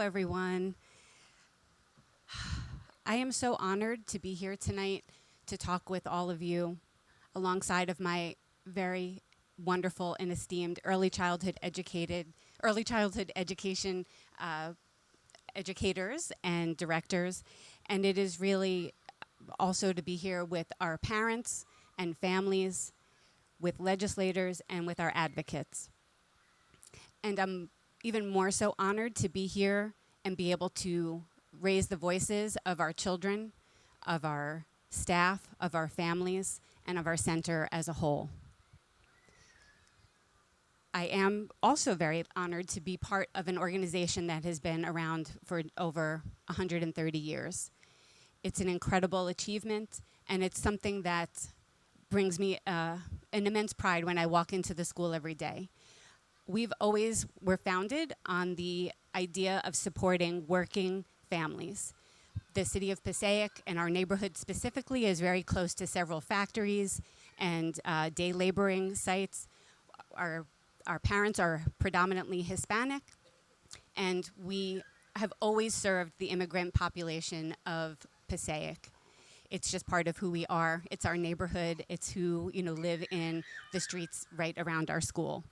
everyone. I am so honored to be here tonight to talk with all of you alongside of my very wonderful and esteemed early childhood education educators and directors. And it is really also to be here with our parents and families, with legislators, and with our advocates. And I'm even more so honored to be here and be able to raise the voices of our children, of our staff, of our families, and of our center as a whole. I am also very honored to be part of an organization that has been around for over 130 years. It's an incredible achievement, and it's something that brings me an immense pride when I walk into the school every day. We're founded on the idea of supporting working families. The city of Passaic and our neighborhood specifically is very close to several factories and day laboring sites. Our parents are predominantly Hispanic, and we have always served the immigrant population of Passaic. It's just part of who we are. It's our neighborhood. It's who live in the streets right around our school.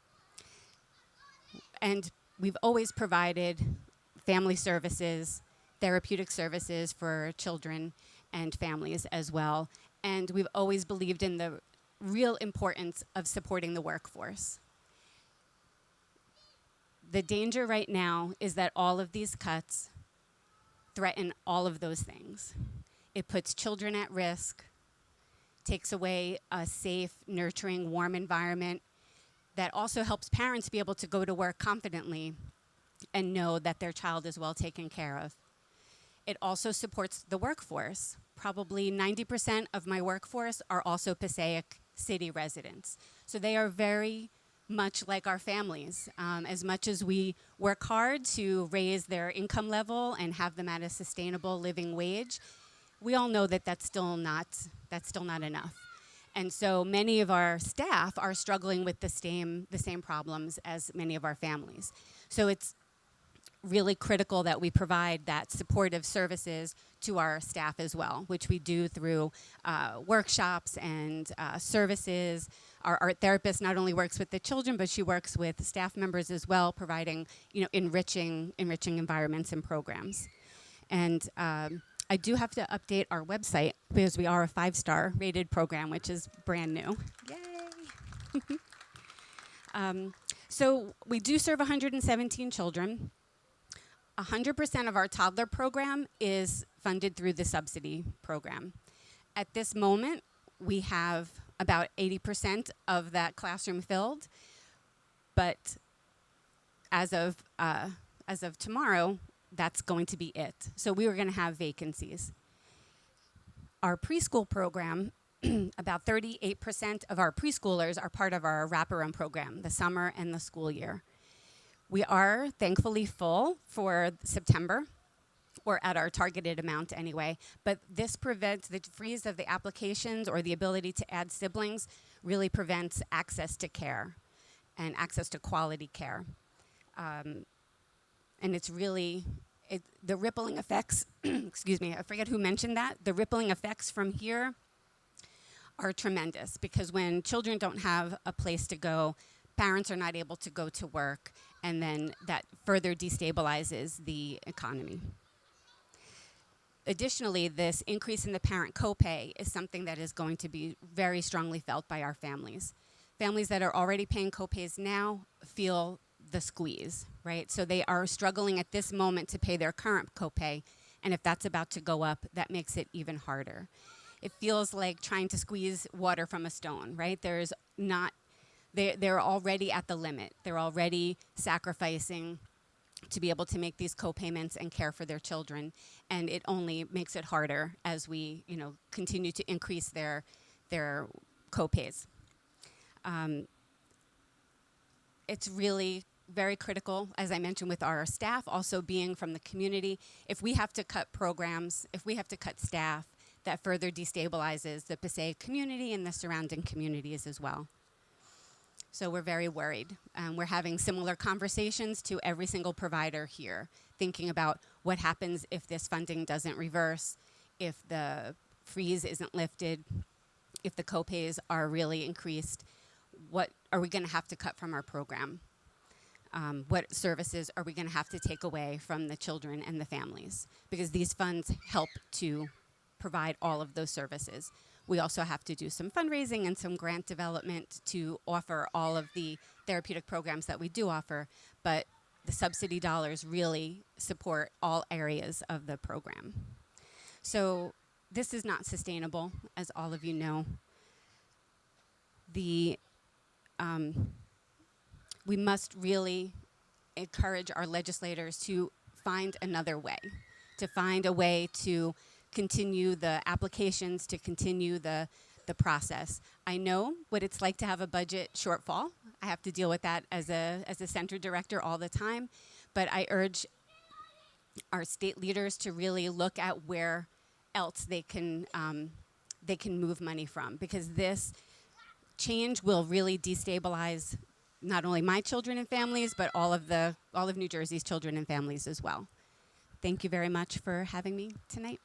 And we've always provided family services, therapeutic services for children and families as well. And we've always believed in the real importance of supporting the workforce. The danger right now is that all of these cuts threaten all of those things. It puts children at risk, takes away a safe, nurturing, warm environment that also helps parents be able to go to work confidently and know that their child is well taken care of. It also supports the workforce. Probably 90% of my workforce are also Passaic City residents. So they are very much like our families. As much as we work hard to raise their income level and have them at a sustainable living wage, we all know that that's still not enough. And so many of our staff are struggling with the same problems as many of our families. So it's really critical that we provide that supportive services to our staff as well, which we do through workshops and services. Our art therapist not only works with the children, but she works with staff members as well, providing enriching environments and programs. And I do have to update our website because we are a 5-star rated program, which is brand new. Yay! So we do serve 117 children. 100% of our toddler program is funded through the subsidy program. At this moment, we have about 80% of that classroom filled, but as of tomorrow, that's going to be it. So we were going to have vacancies. Our preschool program, about 38% of our preschoolers are part of our wraparound program, the summer and the school year. We are thankfully full for September, or at our targeted amount anyway, but this prevents the freeze of the applications or the ability to add siblings really prevents access to care and access to quality care. And it's really, the rippling effects, excuse me, I forget who mentioned that. The rippling effects from here are tremendous because when children don't have a place to go, parents are not able to go to work, and then that further destabilizes the economy. Additionally, this increase in the parent copay is something that is going to be very strongly felt by our families. Families that are already paying copays now feel the squeeze, right? So they are struggling at this moment to pay their current copay, and if that's about to go up, that makes it even harder. It feels like trying to squeeze water from a stone, right? They're already at the limit. They're already sacrificing to be able to make these co-payments and care for their children, and it only makes it harder as we, continue to increase their co-pays. It's really very critical, as I mentioned, with our staff also being from the community. If we have to cut programs, if we have to cut staff, that further destabilizes the Passaic community and the surrounding communities as well. So we're very worried. We're having similar conversations to every single provider here, thinking about what happens if this funding doesn't reverse, if the freeze isn't lifted, if the copays are really increased. What are we going to have to cut from our program? What services are we going to have to take away from the children and the families? Because these funds help to provide all of those services. We also have to do some fundraising and some grant development to offer all of the therapeutic programs that we do offer, but the subsidy dollars really support all areas of the program. So this is not sustainable, as all of you know. We must really encourage our legislators to find another way, to find a way to continue the applications, to continue the process. I know what it's like to have a budget shortfall. I have to deal with that as a center director all the time, but I urge our state leaders to really look at where else they can move money from, because this change will really destabilize not only my children and families, but all of New Jersey's children and families as well. Thank you very much for having me tonight.